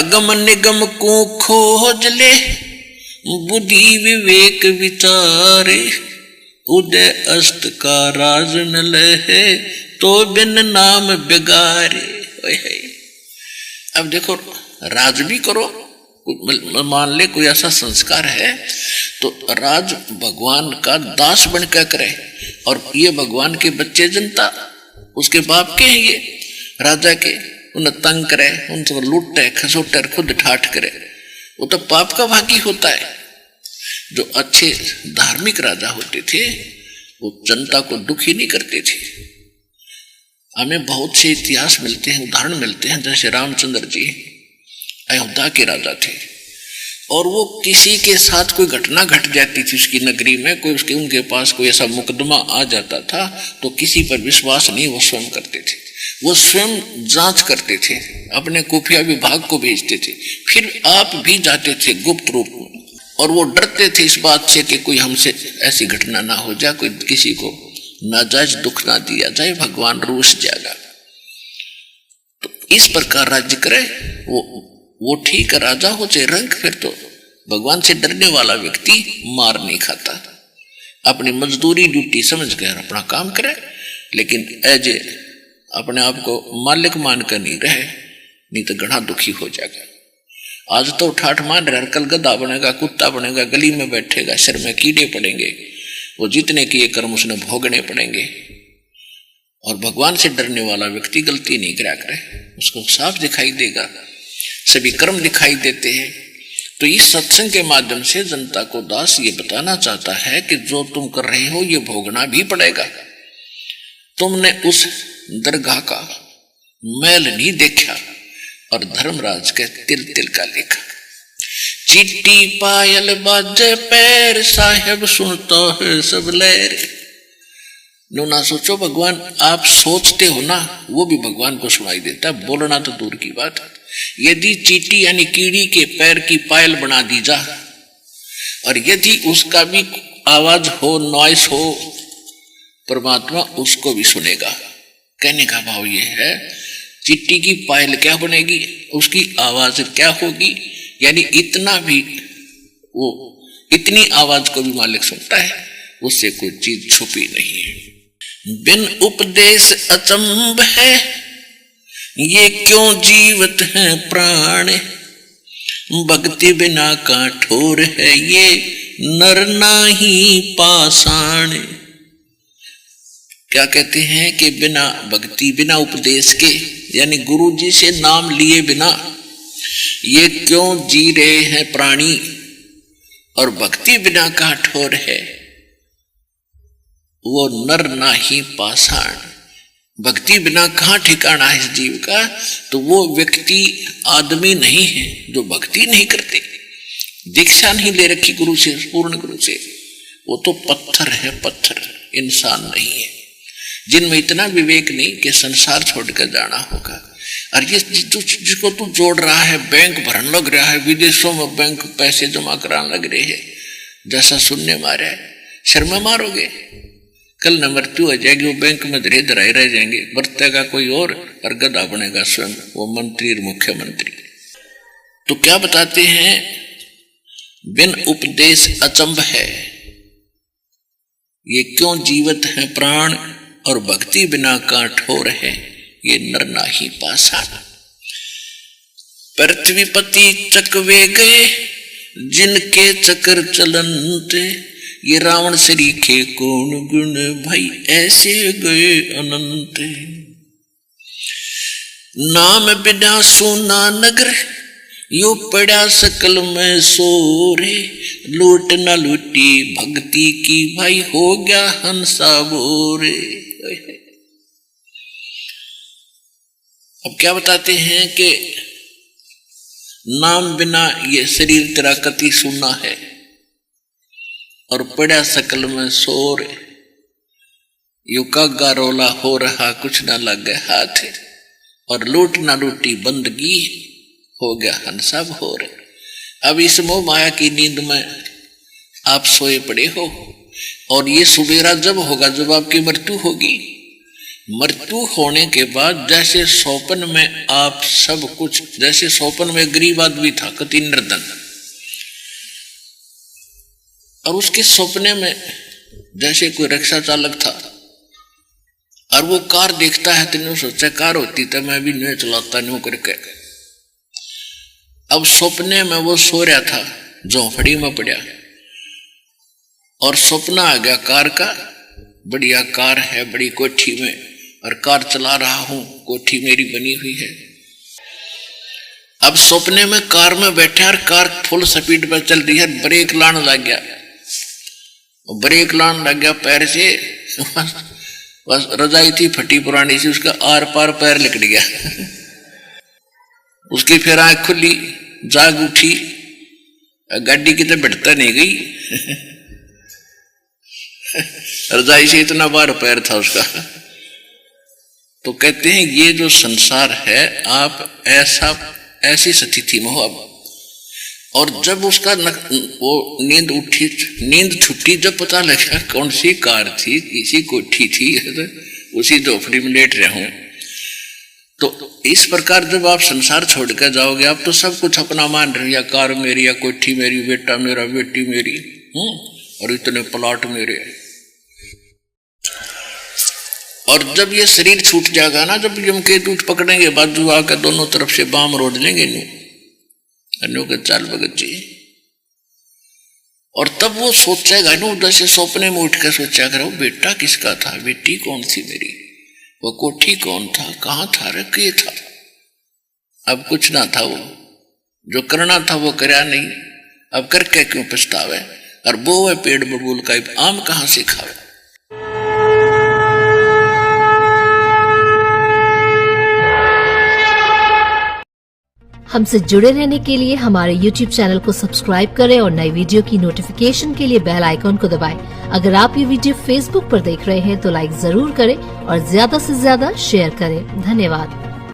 अगम निगम को खोज ले, बुद्धि विवेक विचारे, उदय अस्त का राज न लहे, तो बिन नाम बिगारे। अब देखो, राज भी करो, मान ले कोई ऐसा संस्कार है तो राज भगवान का दास बन कर करे, और ये भगवान के बच्चे जनता उसके बाप के हैं, ये राजा के, उन्हें तंग करे, उनसे लूटे खसोटे खुद ठाठ करे, वो तो पाप का भागी होता है। जो अच्छे धार्मिक राजा होते थे वो जनता को दुखी नहीं करते थे। हमें बहुत से इतिहास मिलते हैं, उदाहरण मिलते हैं, जैसे रामचंद्र जी अयोध्या के राजा थे, और वो किसी के साथ कोई घटना घट जाती थी उसकी नगरी में, कोई उनके पास कोई ऐसा मुकदमा आ जाता था तो किसी पर विश्वास नहीं वो स्वयं करते थे, वो स्वयं जांच करते थे, अपने खुफिया विभाग को भेजते थे, फिर आप भी जाते थे गुप्त रूप में, और वो डरते थे इस बात से कि कोई हमसे ऐसी घटना ना हो जाए, कोई किसी को नाजायज दुख ना दिया जाए, भगवान रूस जाएगा। तो इस प्रकार राज्य करे वो ठीक राजा हो चाहे रंग, फिर तो भगवान से डरने वाला व्यक्ति मार नहीं खाता, अपनी मजदूरी ड्यूटी समझ कर अपना काम करे, लेकिन एज अपने आप को मालिक मानकर नहीं रहे, नहीं तो घना दुखी हो जाएगा। आज तो ठाठ मान रहे, कल गधा बनेगा, कुत्ता बनेगा, गली में बैठेगा, सिर में कीड़े पड़ेंगे, वो जितने किए कर्म उसने भोगने पड़ेंगे। और भगवान से डरने वाला व्यक्ति गलती नहीं करा करे, उसको साफ दिखाई देगा, सभी कर्म दिखाई देते हैं। तो इस सत्संग के माध्यम से जनता को दास ये बताना चाहता है कि जो तुम कर रहे हो ये भोगना भी पड़ेगा। तुमने उस दरगाह का मैल नहीं देखा, और धर्मराज के तिल तिल का लिखा, चिट्टी पायल बाजे पैर, साहेब सुनता है सब लहर। ना सोचो भगवान, आप सोचते हो ना, वो भी भगवान को सुनाई देता, बोलना तो दूर की बात है। यदि चींटी यानी कीड़ी के पैर की पायल बना दी जा, और यदि उसका भी आवाज हो, नॉइस हो, परमात्मा उसको भी सुनेगा। कहने का भाव ये है, चिट्टी की पायल क्या बनेगी, उसकी आवाज क्या होगी, यानी इतना भी वो इतनी आवाज को भी मालिक सुनता है, उससे कोई चीज छुपी नहीं है। बिन उपदेश अचंभ है, ये क्यों जीवत है प्राण, भक्ति बिना का ठोर है, ये नर नाही पाषाण। क्या कहते हैं कि बिना भक्ति, बिना उपदेश के, यानी गुरु जी से नाम लिए बिना ये क्यों जी रहे हैं प्राणी, और भक्ति बिना का ठोर है, वो नर नाही पाषाण। भक्ति बिना कहाँ ठिकाना है इस जीव का, तो वो व्यक्ति आदमी नहीं है जो भक्ति नहीं करते, दीक्षा नहीं ले रखी गुरु से, पूर्ण गुरु से, वो तो पत्थर है, पत्थर, इंसान नहीं है, जिनमें इतना विवेक नहीं कि संसार छोड़कर जाना होगा। और ये जिसको तू जोड़ रहा है, बैंक भरन लग रहा है, विदेशों में बैंक पैसे जमा कराने लग रहे हैं, जैसा सुनने मारे शर्मा मारोगे, कल न मृत्यु हो जाएगी, वो बैंक में धरे धराए रह जाएंगे, बरतेगा कोई और गधा बनेगा स्वयं वो मंत्री और मुख्यमंत्री। तो क्या बताते हैं, बिन उपदेश अचंभ है, ये क्यों जीवत है प्राण, और भक्ति बिना का ठोर है, ये नर नाही पाषाण। पृथ्वीपति चकवे गए, जिनके चक्र चलनते, ये रावण सरीखे कौन गुण, भाई ऐसे गए अनंत। नाम बिना सोना नगर, यो पड़ा सकल में सोरे, लूट न लूटी भक्ति की, भाई हो गया हंसा बोरे। अब क्या बताते हैं कि नाम बिना ये शरीर तेरा कति सुना है, और पड़ा सकल में सोर, यू कागा रोला हो रहा कुछ ना लगे हाथ, और लूट ना लूटी बंदगी, हो गया हंसा भोर। अब इस मोह माया की नींद में आप सोए पड़े हो, और ये सुबेरा जब होगा जब आपकी मृत्यु होगी, मृत्यु होने के बाद जैसे स्वप्न में आप सब कुछ, जैसे स्वप्न में गरीब आदमी था कति निर्धन, और उसके सपने में जैसे कोई रिक्शा चालक था और वो कार देखता है तो नहीं सोचा कार होती तो मैं भी नहीं चलाता नहीं करके। अब सपने में वो सो रहा था, झोंपड़ी में पड़ा और सपना आ गया कार का, बढ़िया कार है बड़ी कोठी में और कार चला रहा हूं, कोठी मेरी बनी हुई है। अब सपने में कार में बैठा और कार फुल स्पीड पर चल रही है, ब्रेक लाने लग गया, ब्रेक लाने लग गया पैर से, बस रजाई थी फटी पुरानी सी, उसका आर पार पैर लिकट गया। उसकी फिर आंख खुली, जाग उठी, गाड़ी की तो बढ़ता नहीं गई, रजाई से इतना बार पैर था उसका। तो कहते हैं ये जो संसार है आप ऐसी स्थिति में हो अब। और जब उसका वो नींद उठी, नींद छुट्टी, जब पता लगा कौन सी कार थी, किसी कोठी थी, तो उसी झोपड़ी में लेट रहा हूं। तो इस प्रकार जब आप संसार छोड़ कर जाओगे, आप तो सब कुछ अपना मान रहे, या कार मेरी, या कोठी मेरी, बेटा मेरा, बेटी मेरी, और इतने प्लाट मेरे। और जब ये शरीर छूट जाएगा ना, जब यमकेतु पकड़ेंगे बाजू आकर दोनों तरफ से बाम रोड लेंगे नो के चाल भगत जी, और तब वो सोचेगा ना, जैसे सपने में उठ कर सोचा करो बेटा किसका था, बेटी कौन थी मेरी, वो कोठी कौन था, कहाँ था, रखे था। अब कुछ ना था, वो जो करना था वो करया नहीं, अब करके क्यों पछतावे, और वो है पेड़ बबूल का आम कहाँ से खावे। हमसे जुड़े रहने के लिए हमारे YouTube चैनल को सब्सक्राइब करें और नई वीडियो की नोटिफिकेशन के लिए बेल आइकॉन को दबाएं। अगर आप ये वीडियो Facebook पर देख रहे हैं तो लाइक जरूर करें और ज्यादा से ज्यादा शेयर करें। धन्यवाद।